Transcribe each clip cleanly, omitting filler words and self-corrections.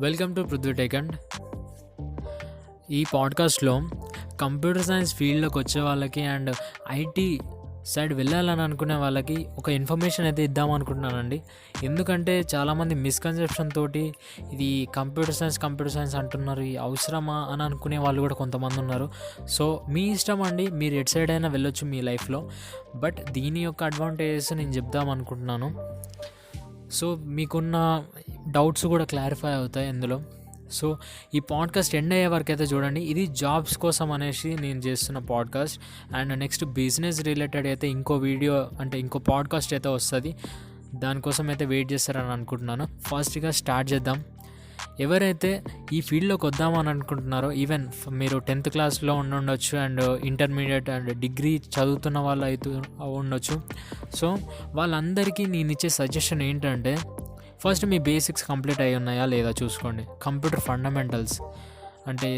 Welcome to Prithvi టెకండ్. ఈ పాడ్కాస్ట్లో computer science ఫీల్డ్లోకి వచ్చే వాళ్ళకి అండ్ ఐటీ సైడ్ వెళ్ళాలని అనుకునే వాళ్ళకి ఒక ఇన్ఫర్మేషన్ అయితే ఇద్దాం అనుకుంటున్నానండి. ఎందుకంటే చాలామంది మిస్కన్సెప్షన్ తోటి ఇది కంప్యూటర్ సైన్స్ అంటున్నారు, ఈ అవసరమా అని అనుకునే వాళ్ళు కూడా కొంతమంది ఉన్నారు. సో మీ ఇష్టం అండి, మీరు ఎటు సైడ్ అయినా వెళ్ళొచ్చు మీ లైఫ్లో. బట్ దీని యొక్క అడ్వాంటేజెస్ నేను చెప్దాం అనుకుంటున్నాను. సో మీకున్న డౌట్స్ కూడా క్లారిఫై అవుతాయి ఇందులో. సో ఈ పాడ్కాస్ట్ ఎండ్ అయ్యే వరకు అయితే చూడండి. ఇది జాబ్స్ కోసం అనేసి నేను చేస్తున్న podcast. And next business related అయితే ఇంకో పాడ్కాస్ట్ అయితే వస్తుంది. దానికోసం అయితే వెయిట్ చేస్తారని అనుకుంటున్నాను. ఫస్ట్గా స్టార్ట్ చేద్దాం. ఎవరైతే ఈ ఫీల్డ్లోకి వద్దామని అనుకుంటున్నారో, ఈవెన్ మీరు 10th క్లాస్లో ఉండొచ్చు అండ్ ఇంటర్మీడియట్ అండ్ డిగ్రీ చదువుతున్న వాళ్ళు అయితే ఉండొచ్చు. సో వాళ్ళందరికీ నేను ఇచ్చే సజెషన్ ఏంటంటే, ఫస్ట్ మీ బేసిక్స్ కంప్లీట్ అయి ఉన్నాయా లేదా చూసుకోండి. కంప్యూటర్ ఫండమెంటల్స్ అంటే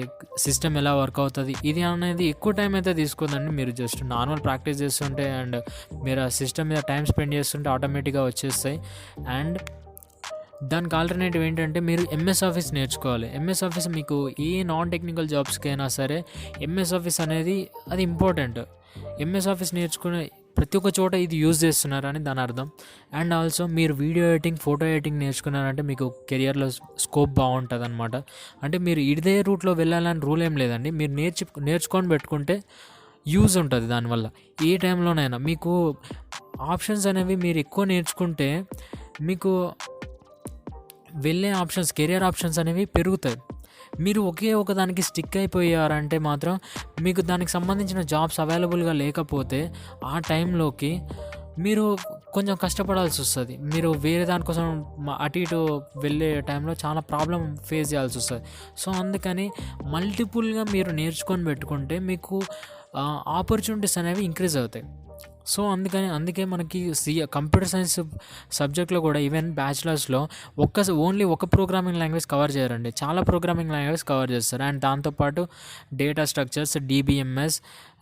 సిస్టమ్ ఎలా వర్క్ అవుతుంది ఇది అనేది ఎక్కువ టైం అయితే తీసుకోదండి. మీరు జస్ట్ నార్మల్ ప్రాక్టీస్ చేస్తుంటే అండ్ మీరు ఆ సిస్టమ్ మీద టైం స్పెండ్ చేస్తుంటే ఆటోమేటిక్గా వచ్చేస్తాయి. అండ్ దానికి ఆల్టర్నేటివ్ ఏంటంటే మీరు ఎంఎస్ ఆఫీస్ నేర్చుకోవాలి. ఎంఎస్ ఆఫీస్ మీకు ఏ నాన్ టెక్నికల్ జాబ్స్కి అయినా సరే ఎంఎస్ ఆఫీస్ అనేది అది ఇంపార్టెంట్. ఎంఎస్ ఆఫీస్ నేర్చుకునే ప్రతి ఒక్క చోట ఇది యూజ్ చేస్తున్నారని దాని అర్థం. అండ్ ఆల్సో మీరు వీడియో ఎడిటింగ్, ఫోటో ఎడిటింగ్ నేర్చుకున్నారంటే మీకు కెరియర్లో స్కోప్ బాగుంటుంది అనమాట. అంటే మీరు ఇదే రూట్లో వెళ్ళాలని రూల్ ఏం లేదండి. మీరు నేర్చుకొని పెట్టుకుంటే యూజ్ ఉంటుంది దానివల్ల. ఏ టైంలోనైనా మీకు ఆప్షన్స్ అనేవి మీరు ఎక్కువ నేర్చుకుంటే మీకు వెళ్ళే ఆప్షన్స్, కెరియర్ ఆప్షన్స్ అనేవి పెరుగుతాయి. మీరు ఒక దానికి స్టిక్ అయిపోయారంటే మాత్రం మీకు దానికి సంబంధించిన జాబ్స్ అవైలబుల్గా లేకపోతే ఆ టైంలోకి మీరు కొంచెం కష్టపడాల్సి వస్తుంది. మీరు వేరే దానికోసం అటు ఇటు వెళ్ళే టైంలో చాలా ప్రాబ్లం ఫేస్ చేయాల్సి వస్తుంది. సో అందుకని మల్టిపుల్గా మీరు నేర్చుకొని పెట్టుకుంటే మీకు ఆపర్చునిటీస్ అనేవి ఇంక్రీజ్ అవుతాయి. సో అందుకే మనకి కంప్యూటర్ సైన్స్ సబ్జెక్ట్లో కూడా ఈవెన్ బ్యాచిలర్స్లో ఓన్లీ ఒక ప్రోగ్రామింగ్ లాంగ్వేజ్ కవర్ చేయరండి, చాలా ప్రోగ్రామింగ్ లాంగ్వేజ్ కవర్ చేస్తారు. అండ్ దాంతోపాటు data structures, DBMS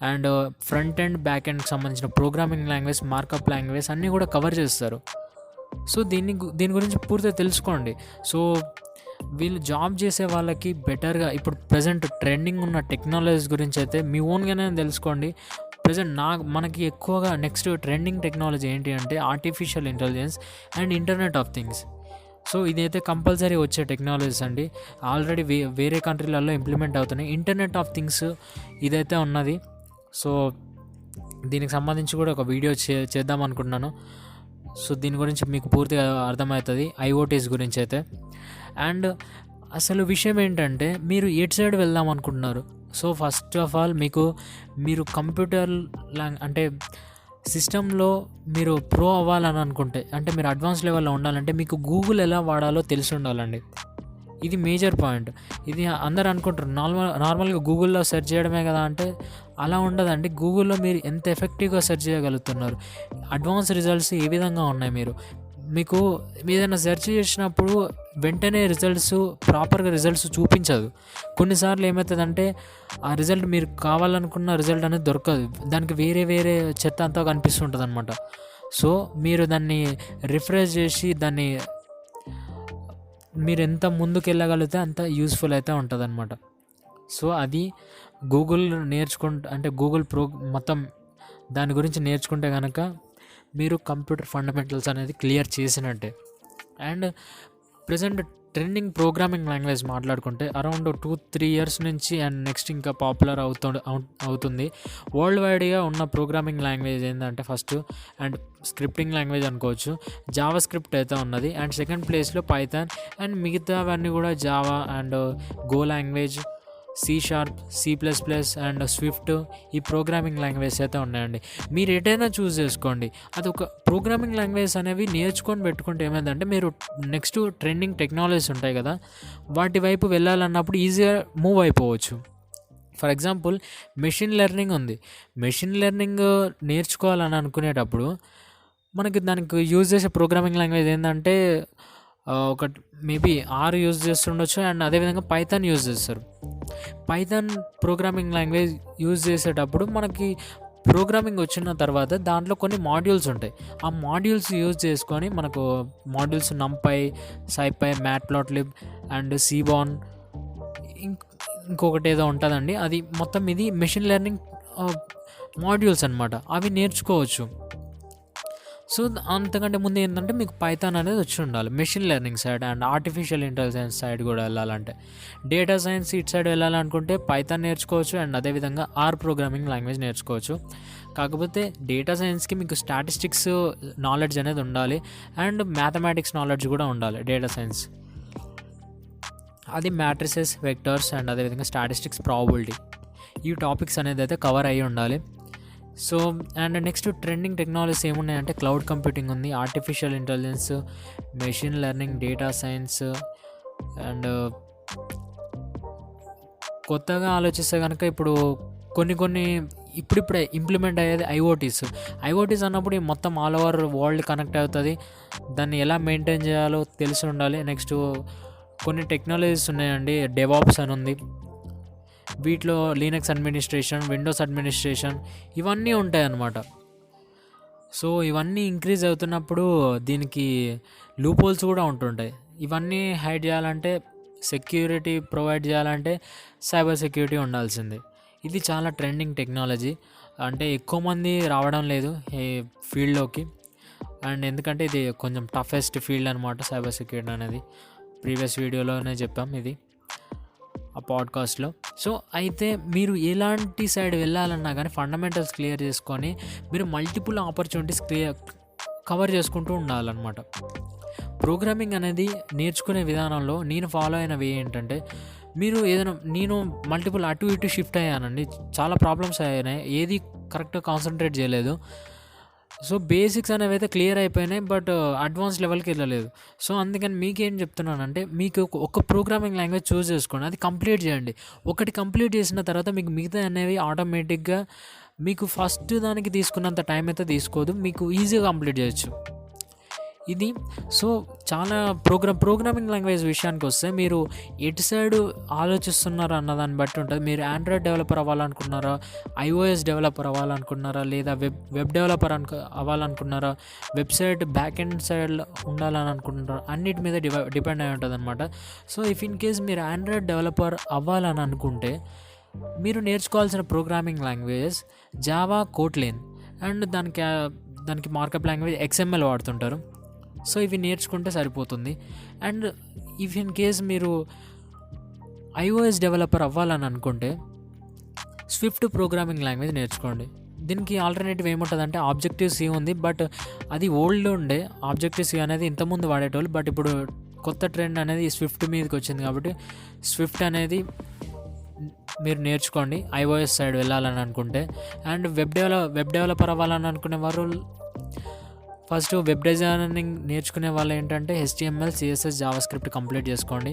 and front and back ఎండ్కి సంబంధించిన ప్రోగ్రామింగ్ లాంగ్వేజ్, మార్కప్ లాంగ్వేజ్ అన్నీ కూడా కవర్ చేస్తారు. సో దీని గురించి పూర్తిగా తెలుసుకోండి. సో వీళ్ళు జాబ్ చేసే వాళ్ళకి బెటర్గా ఇప్పుడు ప్రజెంట్ ట్రెండింగ్ ఉన్న టెక్నాలజీస్ గురించి అయితే మీ ఓన్గానే తెలుసుకోండి. ప్రజెంట్ మనకి ఎక్కువగా నెక్స్ట్ ట్రెండింగ్ టెక్నాలజీ ఏంటి అంటే artificial intelligence and internet of things. So ఇదైతే కంపల్సరీ వచ్చే టెక్నాలజీస్ అండి. ఆల్రెడీ వేరే కంట్రీలలో ఇంప్లిమెంట్ అవుతున్నాయి. ఇంటర్నెట్ ఆఫ్ థింగ్స్ ఇదైతే ఉన్నది. సో దీనికి సంబంధించి కూడా ఒక వీడియో చేద్దాం అనుకుంటున్నాను. సో దీని గురించి మీకు పూర్తిగా అర్థమవుతుంది, ఐఓటీస్ గురించి అయితే. అండ్ అసలు విషయం ఏంటంటే మీరు ఎటు సైడ్ వెళ్దాం అనుకుంటున్నారు. సో ఫస్ట్ ఆఫ్ ఆల్ మీరు కంప్యూటర్ అంటే సిస్టంలో మీరు ప్రో అవ్వాలని అనుకుంటే, అంటే మీరు అడ్వాన్స్ లెవెల్లో ఉండాలంటే మీకు గూగుల్ ఎలా వాడాలో తెలిసి ఉండాలండి. ఇది మేజర్ పాయింట్. ఇది అందరు అనుకుంటారు నార్మల్గా గూగుల్లో సెర్చ్ చేయడమే కదా అంటే అలా ఉండదండి. గూగుల్లో మీరు ఎంత ఎఫెక్టివ్గా సెర్చ్ చేయగలుగుతున్నారు, అడ్వాన్స్ రిజల్ట్స్ ఏ విధంగా ఉన్నాయి, మీకు ఏదైనా సెర్చ్ చేసినప్పుడు వెంటనే ప్రాపర్గా రిజల్ట్స్ చూపించదు. కొన్నిసార్లు ఏమవుతుందంటే ఆ రిజల్ట్ మీరు కావాలనుకున్న రిజల్ట్ అనేది దొరకదు, దానికి వేరే చెత్త అంతా కనిపిస్తుంటుంది అనమాట. సో మీరు దాన్ని రిఫ్రెష్ చేసి మీరు ఎంత ముందుకు వెళ్ళగలిగితే అంత యూస్ఫుల్ అయితే ఉంటుంది అనమాట. సో అది గూగుల్ అంటే గూగుల్ మొత్తం దాని గురించి నేర్చుకుంటే కనుక మీరు కంప్యూటర్ ఫండమెంటల్స్ అనేది క్లియర్ చేసినట్టే. And present trending programming language మాట్లాడుకుంటే అరౌండ్ 2-3 ఇయర్స్ నుంచి అండ్ నెక్స్ట్ ఇంకా పాపులర్ అవుతుంది. వరల్డ్ వైడ్గా ఉన్న ప్రోగ్రామింగ్ లాంగ్వేజ్ ఏంటంటే ఫస్ట్ అండ్ స్క్రిప్టింగ్ లాంగ్వేజ్ అనుకోవచ్చు, జావా స్క్రిప్ట్ అయితే ఉన్నది. అండ్ సెకండ్ ప్లేస్లో పైథాన్ అండ్ మిగతావన్నీ కూడా Java and go language, C#, C++ and Swift, ఈ ప్రోగ్రామింగ్ లాంగ్వేజ్ అయితే ఉన్నాయండి. మీరు ఎటైనా చూస్ చేసుకోండి. అది ఒక ప్రోగ్రామింగ్ లాంగ్వేజ్ అనేవి నేర్చుకొని పెట్టుకుంటే ఏమైందంటే మీరు నెక్స్ట్ ట్రెండింగ్ టెక్నాలజీస్ ఉంటాయి కదా, వాటి వైపు వెళ్ళాలన్నప్పుడు ఈజీగా మూవ్ అయిపోవచ్చు. ఫర్ ఎగ్జాంపుల్ మెషిన్ లెర్నింగ్ ఉంది. మెషిన్ లెర్నింగ్ నేర్చుకోవాలని అనుకునేటప్పుడు మనకి దానికి యూజ్ చేసే ప్రోగ్రామింగ్ లాంగ్వేజ్ ఏంటంటే ఒక మేబీ ఆర్ యూజ్ చేస్తుండొచ్చు అండ్ అదేవిధంగా పైథాన్ యూజ్ చేస్తారు. పైథాన్ ప్రోగ్రామింగ్ లాంగ్వేజ్ యూజ్ చేసేటప్పుడు మనకి ప్రోగ్రామింగ్ వచ్చిన తర్వాత దాంట్లో కొన్ని మాడ్యూల్స్ ఉంటాయి. ఆ మాడ్యూల్స్ యూజ్ చేసుకొని మనకు మాడ్యూల్స్ నంపై, సైపై, మ్యాట్ప్లాట్లిబ్ అండ్ సీబాన్ ఇంకొకటి ఏదో ఉంటుందండి. అది మొత్తం ఇది మెషిన్ లెర్నింగ్ మాడ్యూల్స్ అనమాట. అవి నేర్చుకోవచ్చు. సో అంతకంటే ముందు ఏంటంటే మీకు పైథాన్ అనేది వచ్చి ఉండాలి machine learning side and artificial intelligence side కూడా వెళ్ళాలంటే. డేటా సైన్స్ ఇటు సైడ్ వెళ్ళాలనుకుంటే పైథాన్ నేర్చుకోవచ్చు అండ్ అదేవిధంగా ఆర్ ప్రోగ్రామింగ్ లాంగ్వేజ్ నేర్చుకోవచ్చు. కాకపోతే డేటా సైన్స్కి మీకు స్టాటిస్టిక్స్ నాలెడ్జ్ అనేది ఉండాలి అండ్ మ్యాథమెటిక్స్ నాలెడ్జ్ కూడా ఉండాలి. డేటా సైన్స్ అది మ్యాట్రిసెస్, వెక్టర్స్ అండ్ అదేవిధంగా స్టాటిస్టిక్స్, ప్రాబబిలిటీ ఈ టాపిక్స్ అనేది అయితే కవర్ అయ్యి ఉండాలి. So and next trending technologies ఏమున్నాయంటే క్లౌడ్ కంప్యూటింగ్ ఉంది, artificial intelligence, machine learning, data science and కొత్తగా ఆలోచిస్తే కనుక ఇప్పుడు కొన్ని ఇప్పుడిప్పుడే ఇంప్లిమెంట్ అయ్యేది ఐఓటీస్ అన్నప్పుడు మొత్తం ఆల్ ఓవర్ వరల్డ్ కనెక్ట్ అవుతుంది. దాన్ని ఎలా మెయింటైన్ చేయాలో తెలిసి ఉండాలి. నెక్స్ట్ కొన్ని టెక్నాలజీస్ ఉన్నాయండి, డెవాప్స్ అని ఉంది. వీటిలో లినక్స్ అడ్మినిస్ట్రేషన్, విండోస్ అడ్మినిస్ట్రేషన్ ఇవన్నీ ఉంటాయి అన్నమాట. సో ఇవన్నీ ఇంక్రీజ్ అవుతున్నప్పుడు దీనికి లూప్ హోల్స్ కూడా ఉంటుంటాయి. ఇవన్నీ హైడ్ చేయాలంటే, సెక్యూరిటీ ప్రొవైడ్ చేయాలంటే సైబర్ సెక్యూరిటీ ఉండాల్సిందే. ఇది చాలా ట్రెండింగ్ టెక్నాలజీ. అంటే ఎక్కువ మంది రావడం లేదు ఈ ఫీల్డ్లోకి. అండ్ ఎందుకంటే ఇది కొంచెం టఫెస్ట్ ఫీల్డ్ అనమాట సైబర్ సెక్యూరిటీ అనేది. ప్రీవియస్ వీడియోలోనే చెప్పాం ఇది ఆ పాడ్కాస్ట్లో. సో అయితే మీరు ఎలాంటి సైడ్ వెళ్ళాలన్నా కానీ ఫండమెంటల్స్ క్లియర్ చేసుకొని మీరు మల్టిపుల్ ఆపర్చునిటీస్ కవర్ చేసుకుంటూ ఉండాలన్నమాట. ప్రోగ్రామింగ్ అనేది నేర్చుకునే విధానంలో నేను ఫాలో అయినవి ఏంటంటే, నేను మల్టిపుల్ అటు ఇటు షిఫ్ట్ అయ్యానండి. చాలా ప్రాబ్లమ్స్ అయ్యాయి, ఏది కరెక్ట్గా కాన్సన్ట్రేట్ చేయలేదు. సో బేసిక్స్ అనేవి అయితే క్లియర్ అయిపోయినాయి, బట్ అడ్వాన్స్ లెవెల్కి వెళ్ళలేదు. సో అందుకని మీకేం చెప్తున్నానంటే, మీకు ఒక ప్రోగ్రామింగ్ లాంగ్వేజ్ చూస్ చేసుకోండి, అది కంప్లీట్ చేయండి. ఒకటి కంప్లీట్ చేసిన తర్వాత మీకు మిగతా అనేవి ఆటోమేటిక్గా మీకు ఫస్ట్ దానికి తీసుకున్నంత టైం అయితే తీసుకోదు, మీకు ఈజీగా కంప్లీట్ చేయొచ్చు ఇది. సో చాలా ప్రోగ్రామింగ్ లాంగ్వేజ్ విషయానికి వస్తే మీరు ఎటు సైడ్ ఆలోచిస్తున్నారా అన్నదాన్ని బట్టి ఉంటుంది. మీరు ఆండ్రాయిడ్ డెవలపర్ అవ్వాలనుకున్నారా, ఐఓఎస్ డెవలపర్ అవ్వాలనుకున్నారా, లేదా వెబ్ డెవలపర్ అవ్వాలనుకున్నారా, వెబ్సైట్ బ్యాక్ ఎండ్ సైడ్ ఉండాలని అనుకుంటున్నారా, అన్నిటి మీద డిపెండ్ అయి ఉంటుంది అనమాట. సో ఇఫ్ ఇన్ కేస్ మీరు ఆండ్రాయిడ్ డెవలపర్ అవ్వాలని అనుకుంటే మీరు నేర్చుకోవాల్సిన programming languages Java, Kotlin and దానికి మార్కప్ లాంగ్వేజ్ XML వాడుతుంటారు. సో ఇవి నేర్చుకుంటే సరిపోతుంది. అండ్ ఇఫ్ ఇన్ కేస్ మీరు ఐఓఎస్ డెవలపర్ అవ్వాలని అనుకుంటే స్విఫ్ట్ ప్రోగ్రామింగ్ లాంగ్వేజ్ నేర్చుకోండి. దీనికి ఆల్టర్నేటివ్ ఏముంటుందంటే ఆబ్జెక్టివ్-C ఉంది, బట్ అది ఓల్డ్ ఉండే. ఆబ్జెక్టివ్-C అనేది ఇంతకుముందు వాడేటోళ్ళు, బట్ ఇప్పుడు కొత్త ట్రెండ్ అనేది స్విఫ్ట్ మీదకి వచ్చింది కాబట్టి స్విఫ్ట్ అనేది మీరు నేర్చుకోండి ఐఓఎస్ సైడ్ వెళ్ళాలని అనుకుంటే. అండ్ వెబ్ డెవలపర్ అవ్వాలని అనుకునే వారు ఫస్ట్ వెబ్ డిజైనింగ్ నేర్చుకునే వాళ్ళు ఏంటంటే HTML, CSS, Java script complete చేసుకోండి.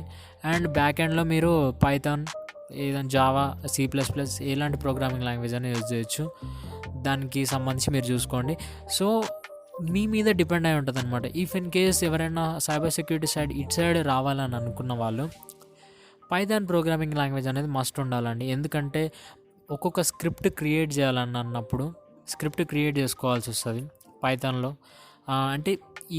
అండ్ బ్యాక్ ఎండ్లో మీరు పైథాన్, ఏదైనా జావా, C++ ఎలాంటి ప్రోగ్రామింగ్ లాంగ్వేజ్ అని యూజ్ చేయొచ్చు, దానికి సంబంధించి మీరు చూసుకోండి. సో మీ మీద డిపెండ్ అయి ఉంటుంది అనమాట. ఇఫ్ ఇన్ కేస్ ఎవరైనా సైబర్ సెక్యూరిటీ సైడ్ ఇటు సైడ్ రావాలని అనుకున్న వాళ్ళు పైథాన్ ప్రోగ్రామింగ్ లాంగ్వేజ్ అనేది మస్ట్ ఉండాలండి. ఎందుకంటే ఒక్కొక్క స్క్రిప్ట్ క్రియేట్ చేయాలన్నప్పుడు స్క్రిప్ట్ క్రియేట్ చేసుకోవాల్సి వస్తుంది పైథాన్లో. అంటే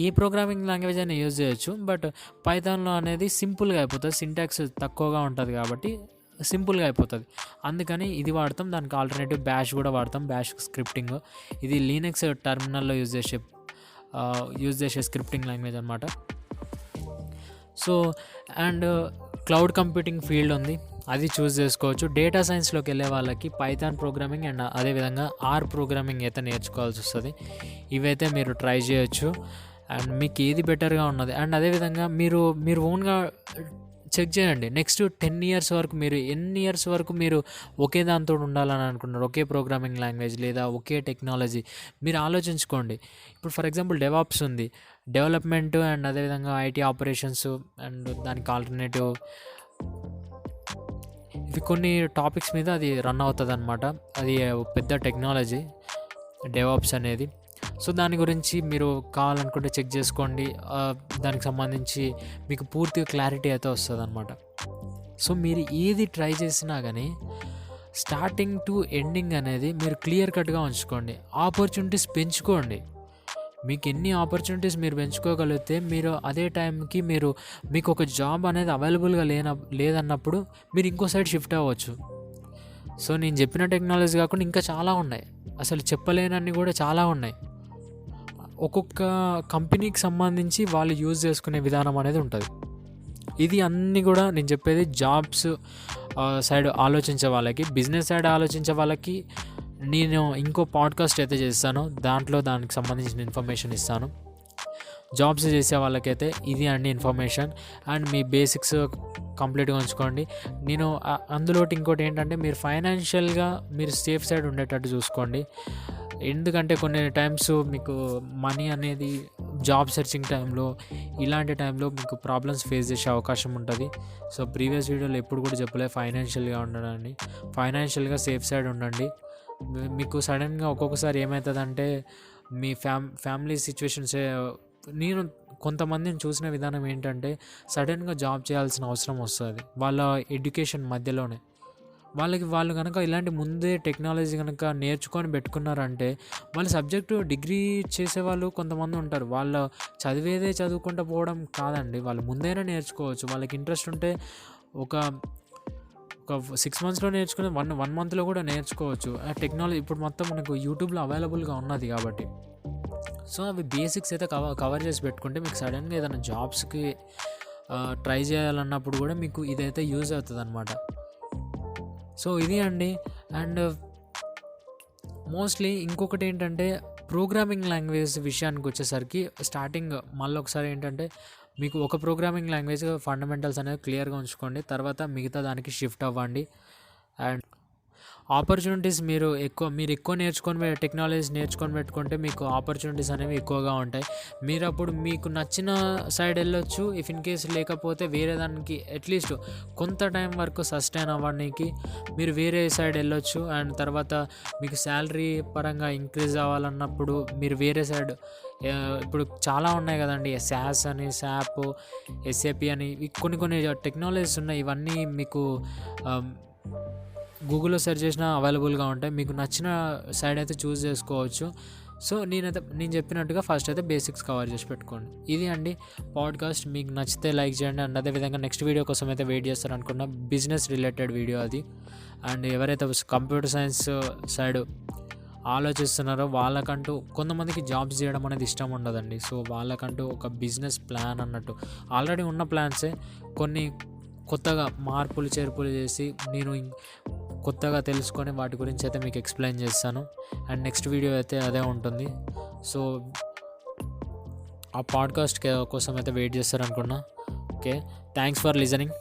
ఏ ప్రోగ్రామింగ్ లాంగ్వేజ్ అయినా యూజ్ చేయొచ్చు, బట్ పైథాన్లో అనేది సింపుల్గా అయిపోతుంది, సింటాక్స్ తక్కువగా ఉంటుంది కాబట్టి సింపుల్గా అయిపోతుంది. అందుకని ఇది వాడతాం. దానికి ఆల్టర్నేటివ్ బ్యాష్ కూడా వాడతాం, బ్యాష్ స్క్రిప్టింగ్. ఇది లీనక్స్ టెర్మినల్లో యూజ్ చేసే స్క్రిప్టింగ్ లాంగ్వేజ్ అనమాట. So and cloud computing field ఉంది, అది చూస్ చేసుకోవచ్చు. డేటా సైన్స్లోకి వెళ్ళే వాళ్ళకి పైథాన్ ప్రోగ్రామింగ్ అండ్ అదేవిధంగా ఆర్ ప్రోగ్రామింగ్ అయితే నేర్చుకోవాల్సి వస్తుంది. ఇవైతే మీరు ట్రై చేయొచ్చు అండ్ మీకు ఏది బెటర్గా ఉన్నది. అండ్ అదేవిధంగా మీరు ఓన్గా చెక్ చేయండి. నెక్స్ట్ 10 years వరకు మీరు ఎన్ని ఇయర్స్ వరకు మీరు ఒకే దాంతో ఉండాలని అనుకున్నారు, ఒకే ప్రోగ్రామింగ్ లాంగ్వేజ్ లేదా ఒకే టెక్నాలజీ, మీరు ఆలోచించుకోండి. ఇప్పుడు ఫర్ ఎగ్జాంపుల్ డెవాప్స్ ఉంది, డెవలప్మెంట్ అండ్ అదేవిధంగా IT ఆపరేషన్స్ అండ్ దానికి ఆల్టర్నేటివ్ ఇవి కొన్ని టాపిక్స్ మీద అది రన్ అవుతుంది అనమాట. అది పెద్ద టెక్నాలజీ డెవాప్స్ అనేది. సో దాని గురించి మీరు కావాలనుకుంటే చెక్ చేసుకోండి, దానికి సంబంధించి మీకు పూర్తిగా క్లారిటీ అయితే వస్తుంది అనమాట. సో మీరు ఏది ట్రై చేసినా కానీ స్టార్టింగ్ టు ఎండింగ్ అనేది మీరు క్లియర్ కట్గా ఉంచుకోండి. ఆపర్చునిటీస్ పెంచుకోండి. మీకు ఎన్ని ఆపర్చునిటీస్ మీరు పెంచుకోగలిగితే మీరు అదే టైంకి మీకు ఒక జాబ్ అనేది అవైలబుల్గా లేదన్నప్పుడు మీరు ఇంకో సైడ్ షిఫ్ట్ అవ్వచ్చు. సో నేను చెప్పిన టెక్నాలజీ కాకుండా ఇంకా చాలా ఉన్నాయి, అసలు చెప్పలేనన్ని కూడా చాలా ఉన్నాయి. ఒక్కొక్క కంపెనీకి సంబంధించి వాళ్ళు యూజ్ చేసుకునే విధానం అనేది ఉంటుంది. ఇది అన్నీ కూడా నేను చెప్పేది జాబ్స్ సైడ్ ఆలోచించే వాళ్ళకి. బిజినెస్ సైడ్ ఆలోచించే వాళ్ళకి నేను ఇంకో పాడ్కాస్ట్ అయితే చేస్తాను, దాంట్లో దానికి సంబంధించిన ఇన్ఫర్మేషన్ ఇస్తాను. జాబ్స్ చేసే వాళ్ళకైతే ఇది అండి ఇన్ఫర్మేషన్. అండ్ మీ బేసిక్స్ కంప్లీట్గా ఉంచుకోండి. నేను అందులోటి ఇంకోటి ఏంటంటే మీరు ఫైనాన్షియల్గా మీరు సేఫ్ సైడ్ ఉండేటట్టు చూసుకోండి. ఎందుకంటే కొన్ని టైమ్స్ మీకు మనీ అనేది జాబ్ సెర్చింగ్ టైంలో ఇలాంటి టైంలో మీకు ప్రాబ్లమ్స్ ఫేస్ చేసే అవకాశం ఉంటుంది. సో ప్రీవియస్ వీడియోలో ఎప్పుడు కూడా చెప్పలే ఫైనాన్షియల్గా ఉండడండి. ఫైనాన్షియల్గా సేఫ్ సైడ్ ఉండండి. మీకు సడన్గా ఒక్కొక్కసారి ఏమవుతుందంటే మీ ఫ్యామిలీ సిచ్యువేషన్స్, నేను కొంతమందిని చూసిన విధానం ఏంటంటే సడన్గా జాబ్ చేయాల్సిన అవసరం వస్తుంది వాళ్ళ ఎడ్యుకేషన్ మధ్యలోనే. వాళ్ళు కనుక ఇలాంటి ముందే టెక్నాలజీ కనుక నేర్చుకొని పెట్టుకున్నారంటే వాళ్ళ సబ్జెక్టు డిగ్రీ చేసేవాళ్ళు కొంతమంది ఉంటారు. వాళ్ళ చదివేదే చదువుకుంటూ పోవడం కాదండి, వాళ్ళు ముందైనా నేర్చుకోవచ్చు. వాళ్ళకి ఇంట్రెస్ట్ ఉంటే ఒక 6 monthsలో నేర్చుకుని వన్ మంత్లో కూడా నేర్చుకోవచ్చు. ఆ టెక్నాలజీ ఇప్పుడు మొత్తం మనకు యూట్యూబ్లో అవైలబుల్గా ఉన్నది కాబట్టి. సో అవి బేసిక్స్ అయితే కవర్ చేసి పెట్టుకుంటే మీకు సడన్గా ఏదైనా జాబ్స్కి ట్రై చేయాలన్నప్పుడు కూడా మీకు ఇదైతే యూజ్ అవుతుంది అనమాట. సో ఇది అండి. అండ్ మోస్ట్లీ ఇంకొకటి ఏంటంటే ప్రోగ్రామింగ్ లాంగ్వేజ్ విషయానికి వచ్చేసరికి స్టార్టింగ్ మళ్ళీ ఒకసారి ఏంటంటే మీకు ఒక ప్రోగ్రామింగ్ లాంగ్వేజ్ ఫండమెంటల్స్ అనేవి క్లియర్గా ఉంచుకోండి, తర్వాత మిగతా దానికి షిఫ్ట్ అవ్వండి. అండ్ ఆపర్చునిటీస్ మీరు ఎక్కువ నేర్చుకొని టెక్నాలజీస్ నేర్చుకొని పెట్టుకుంటే మీకు ఆపర్చునిటీస్ అనేవి ఎక్కువగా ఉంటాయి. మీరు అప్పుడు మీకు నచ్చిన సైడ్ వెళ్ళొచ్చు. ఇఫ్ ఇన్ కేస్ లేకపోతే వేరే దానికి అట్లీస్ట్ కొంత టైం వరకు సస్టైన్ అవ్వడానికి మీరు వేరే సైడ్ వెళ్ళొచ్చు. అండ్ తర్వాత మీకు శాలరీ పరంగా ఇంక్రీజ్ అవ్వాలన్నప్పుడు మీరు వేరే సైడ్, ఇప్పుడు చాలా ఉన్నాయి కదండి, SaaS అని, SAP, SAP అని కొన్ని టెక్నాలజీస్ ఉన్నాయి. ఇవన్నీ మీకు గూగుల్లో సెర్చ్ చేసినా అవైలబుల్గా ఉంటాయి. మీకు నచ్చిన సైడ్ అయితే చూస్ చేసుకోవచ్చు. సో నేను చెప్పినట్టుగా ఫస్ట్ అయితే బేసిక్స్ కవర్ చేసి పెట్టుకోండి. ఇది అండి పాడ్కాస్ట్. మీకు నచ్చితే లైక్ చేయండి. అండ్ అదేవిధంగా నెక్స్ట్ వీడియో కోసం అయితే వెయిట్ చేస్తారు అనుకున్నా, బిజినెస్ రిలేటెడ్ వీడియో అది. అండ్ ఎవరైతే కంప్యూటర్ సైన్స్ సైడ్ ఆలోచిస్తున్నారో వాళ్ళకంటూ కొంతమందికి జాబ్స్ చేయడం అనేది ఇష్టం ఉండదండి. సో వాళ్ళకంటూ ఒక బిజినెస్ ప్లాన్ అన్నట్టు ఆల్రెడీ ఉన్న ప్లాన్సే కొన్ని కొత్తగా మార్పులు చేర్పులు చేసి నేను కొత్తగా తెలుసుకొని వాటి గురించి అయితే మీకు ఎక్స్ప్లెయిన్ చేస్తాను. అండ్ నెక్స్ట్ వీడియో అయితే అదే ఉంటుంది. సో ఆ పాడ్కాస్ట్ కోసం అయితే వెయిట్ చేస్తారనుకున్నా. Okay, thanks for listening.